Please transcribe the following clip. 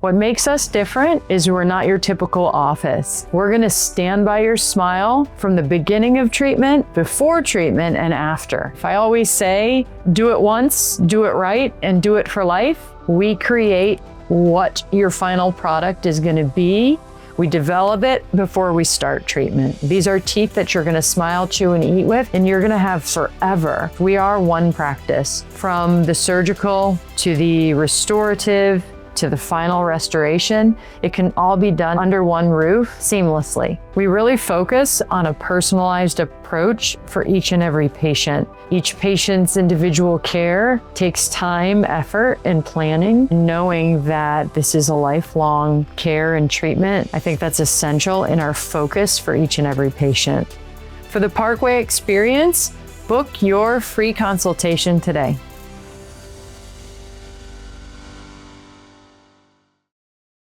What makes us different is we're not your typical office. We're gonna stand by your smile from the beginning of treatment, before treatment, and after. If I always say, do it once, do it right, and do it for life, we create what your final product is gonna be. We develop it before we start treatment. These are teeth that you're gonna smile, chew, and eat with, and you're gonna have forever. We are one practice. From the surgical to the restorative to the final restoration, it can all be done under one roof seamlessly. We really focus on a personalized approach for each and every patient. Each patient's individual care takes time, effort, and planning. Knowing that this is a lifelong care and treatment, I think that's essential in our focus for each and every patient. For the Parkway experience, book your free consultation today.